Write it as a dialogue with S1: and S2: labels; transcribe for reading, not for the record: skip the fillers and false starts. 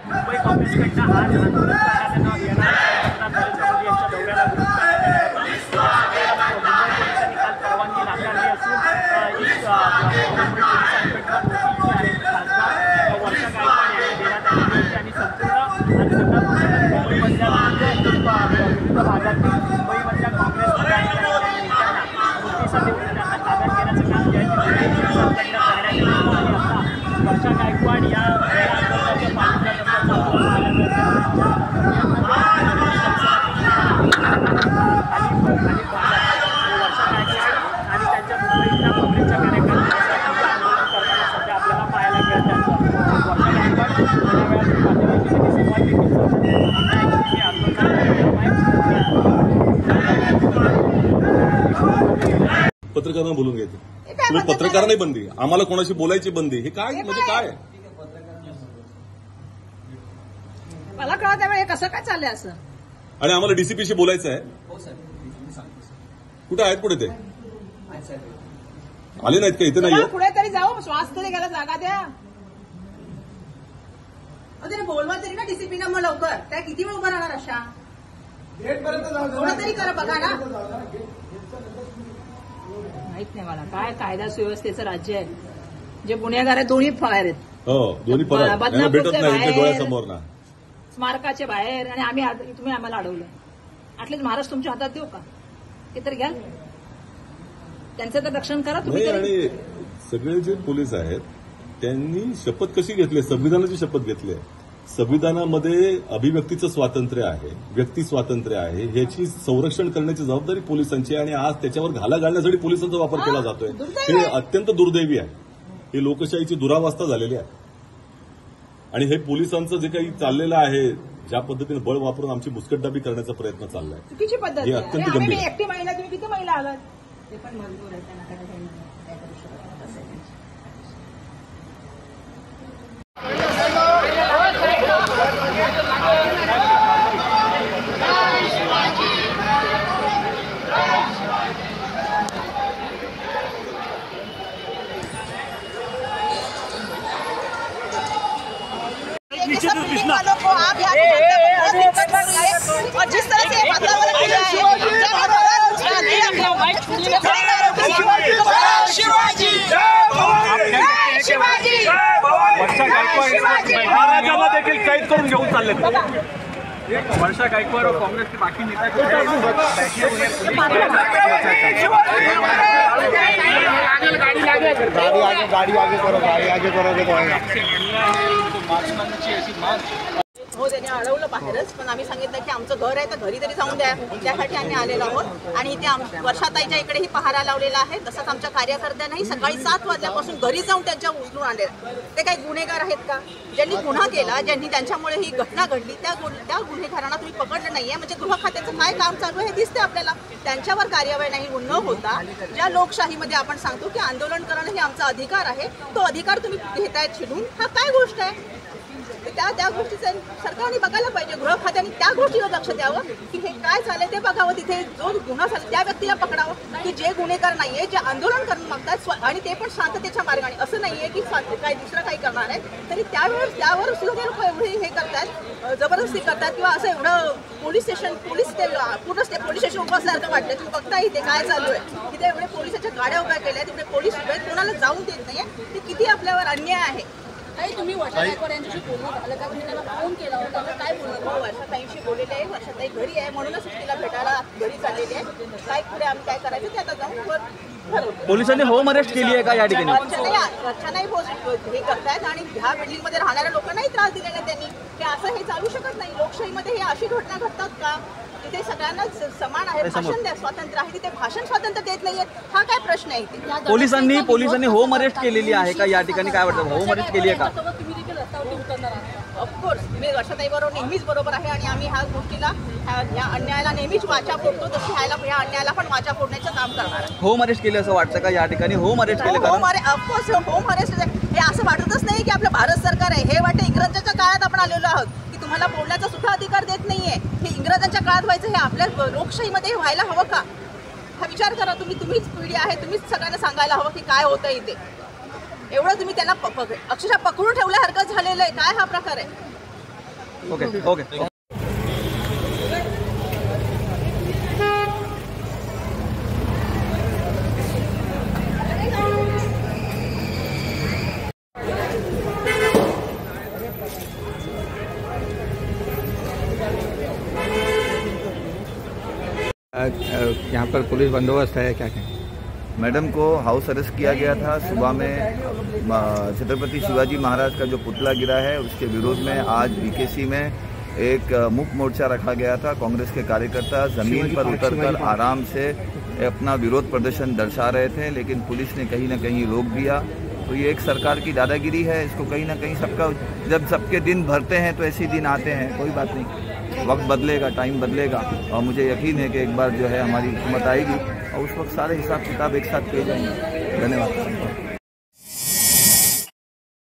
S1: मुंबई काँग्रेसकडनं आज आंदोलन करण्यात येणार नरेंद्र मोदी यांच्या दौऱ्याला विरोध करण्यात मुंबई पोलिसांनी काल परवानगी नाकारली असून मुंबई पोलिसांकडनं खासदार वर्षा गायकवाड यांना देण्यात आली होती आणि संपूर्ण मुंबईमधल्या विविध भागातील मुंबईमधल्या काँग्रेस पदाधिकाऱ्यांच्या नेत्यांना नोटिसा देऊन त्यांना ताब्यात घेण्याचं काम जे आहे ते पोलिसांकडनं करण्यात येणार आणि आता वर्षा गायकवाड या आंदोलनाच्या आणि त्यांच्या मुंबईतल्या काँग्रेसच्या कार्यकर्त्यांसाठी आंदोलन करताना सध्या आपल्याला पाहायला मिळतात. वर्षा गायकवाड थोड्या वेळात माध्यमांशी संवाद देखील
S2: पत्रकारांना बोलून घ्यायचं. तुम्ही पत्रकार नाही बंदी, आम्हाला कोणाशी बोलायची बंदी, हे काय म्हणजे काय?
S3: मला कळत आहे कसं काय चाललंय असं.
S2: आणि आम्हाला डीसीपीशी बोलायचं आहे. कुठे आहेत? कुठे ते आले नाहीत का? इथे नाही.
S3: पुढे तरी जाऊ, श्वास तरी घ्यायला जागा द्या. बोलवा तरी ना डीसीपीना मग लवकर. त्या किती वेळ उभं राहणार अशा? थोडं तरी करा बघा ना. माहित नाही मला काय कायदा सुव्यवस्थेचं राज्य आहे. जे गुन्हेगार आहेत दोन्ही फायर आहेत.
S2: हो, दोन्ही फरार भेटत नाही डोळ्यासमोर ना.
S3: स्मारकाचे बाहेर आणि आम्ही तुम्ही आम्हाला अडवलं. ॲटलीस्ट महाराष्ट्र तुमच्या हातात देऊ का? ते तर घ्या, त्यांचं तर रक्षण करा तुम्ही.
S2: आणि सगळे जे पोलीस आहेत त्यांनी शपथ कशी घेतली? संविधानाची शपथ घेतली आहे. संविधानामध्ये अभिव्यक्तीचं स्वातंत्र्य आहे, व्यक्ती स्वातंत्र्य आहे, ह्याची संरक्षण करण्याची जबाबदारी पोलिसांची आहे. आणि आज त्याच्यावर घाला घालण्यासाठी पोलिसांचा वापर केला जातोय. हे अत्यंत दुर्दैवी आहे. ही लोकशाहीची दुरावस्था झालेली आहे. आणि हे पोलिसांचं जे काही चाललेलं आहे, ज्या पद्धतीने बळ वापरून आमची मुस्कटदाबी करण्याचा प्रयत्न चाललाय,
S3: चुकीची पद्धत.
S2: हे अत्यंत गंभीर आहे.
S3: एकटी महिला, तुम्ही किती महिला आलात? ते पण मजबूर आहे, त्यांना काय करू शकत असेल. वालों को आप यहाँ बहुत दिक्कत हो रही है और जिस तरह से वातावरण किया है शिवाजी
S1: वर्षा गायकवाड महाराजांना देखील कैद करून घेऊन चालले. वर्षा गायकवाड और कांग्रेस के बाकी नेता
S4: गाड़ी आगे करोगे तो
S3: हो, त्यांनी अडवलं बाहेरच. पण आम्ही सांगितलं की आमचं घर आहे तर घरी तरी जाऊन द्या. त्यासाठी आम्ही आलेलो आहोत. आणि इथे वर्षाताईच्या इकडेही पहारा लावलेला आहे. तसंच आमच्या कार्यकर्त्यांनाही सकाळी 7 वाजल्यापासून घरी जाऊन त्यांच्या उचलून आणले. ते काही गुन्हेगार आहेत का? ज्यांनी गुन्हा केला, ज्यांनी त्यांच्यामुळे ही घटना घडली, त्या गुन्हेगारांना तुम्ही पकडलं नाहीये. म्हणजे गृह खात्याचं काय काम चालू आहे हे दिसते आपल्याला. त्यांच्यावर कार्यवाही नाही न होता ज्या लोकशाहीमध्ये आपण सांगतो की आंदोलन करणं हे आमचा अधिकार आहे, तो अधिकार तुम्ही घेतायत छिनून. हा काय गोष्ट आहे? त्या गोष्टीचं सरकारने बघायला पाहिजे. गृह खात्याने त्या गोष्टीवर लक्ष द्यावं की हे काय झालं ते बघावं. तिथे जो गुन्हा झाला त्या व्यक्तीला पकडावं की जे गुन्हेगार नाहीये, जे आंदोलन करून मागतात आणि ते पण शांततेच्या मार्गाने. असं नाहीये की काय दुसरं काही करणार आहे. तरी त्यावर सुद्धा ते लोक एवढे हे करतात, जबरदस्ती करतात किंवा असं एवढं पोलीस स्टेशन पोलीस स्टेशन उभारल्यासारखं वाटतं. तुम्ही बघता इथे काय चालू आहे. तिथे एवढे पोलिसाच्या गाड्या उभ्या केल्या, तिथे पोलीस उभे आहेत, कोणाला जाऊन देत नाहीये. ते किती आपल्यावर अन्याय आहे.
S5: तुम्ही वर्षा गायकवाड यांच्याशी बोलणं झालं का? तुम्ही त्यांना फोन केला होता, काय बोलणं?
S3: वर्षाताईंशी बोललेले आहे. वर्षाताई घरी आहे म्हणूनच तिला भेटायला घरी चाललेली आहे. काय पुढे आम्ही काय करायचं ते आता जाऊन
S4: पोलिसांनी होम अरेस्ट केली आहे का या ठिकाणी?
S3: वर्षाताई हे करतायत आणि ह्या बिल्डिंगमध्ये राहणाऱ्या लोकांनाही त्रास दिलेला आहे त्यांनी. हे असं हे चालू शकत नाही. लोकशाहीमध्ये हे अशी घटना घडतात का? तिथे सगळ्यांना समान आहे, भाषण द्या स्वातंत्र्य आहे. तिथे भाषण स्वातंत्र्य देत नाहीये. हा काय प्रश्न आहे इथे?
S4: पोलिसांनी होम अरेस्ट केलेली आहे का या ठिकाणी? काय वाटतं, होम अरेस्ट केली आहे का?
S5: तुम्ही देखील रस्त्यावरती उतरणार आहात?
S3: ऑफकोर्स मी वर्षाताईबरोबर नेहमीच बरोबर आहे आणि आम्ही ह्या गोष्टीला ह्या अन्यायाला नेहमीच वाचा फोडतो, तशी ह्या अन्यायाला पण वाचा फोडण्याचं काम करणार आहे.
S4: होम अरेस्ट केलं असं वाटतं का या ठिकाणी? होम अरेस्ट केलं
S3: ऑफकोर्स होम अरेस्ट हे असं वाटतच नाही की आपलं भारत सरकार आहे. हे वाटतं इंग्रजांच्या काळात आपण आलेलो आहोत की तुम्हाला बोलण्याचा सुद्धा अधिकार देत नाहीये. हे इंग्रजांच्या काळात व्हायचं, हे आपल्या लोकशाहीमध्ये हे व्हायला हवं का? हा विचार करा. तुम्हीच पिढी आहे, तुम्हीच सगळ्यांना सांगायला हवं की काय होतं इथे. एवढं तुम्ही त्यांना अक्षरशः पकडून ठेवल्यासारखं झालेलं आहे. काय हा प्रकार आहे?
S4: ओके.
S6: यहाँ पर पुलिस बंदोबस्त है, क्या कहें? मैडम को हाउस अरेस्ट किया गया था। सुबह में छत्रपति शिवाजी महाराज का जो पुतला गिरा है उसके विरोध में आज बीकेसी में एक मुक्त मोर्चा रखा गया था। कांग्रेस के कार्यकर्ता जमीन पर उतरकर आराम से अपना विरोध प्रदर्शन दर्शा रहे थे, लेकिन पुलिस ने कहीं न कहीं रोक दिया। तो ये एक सरकार की दादागिरी है। इसको कहीं ना कहीं जब सबके दिन भरते हैं तो ऐसे ही दिन आते हैं। कोई बात नहीं, वक्त बदलेगा, टाइम बदलेगा और मुझे यकीन है कि एक बार जो है हमारी हुकूमत आएगी और उस वक्त सारे हिसाब किताब एक साथ किए जाएंगे। धन्यवाद।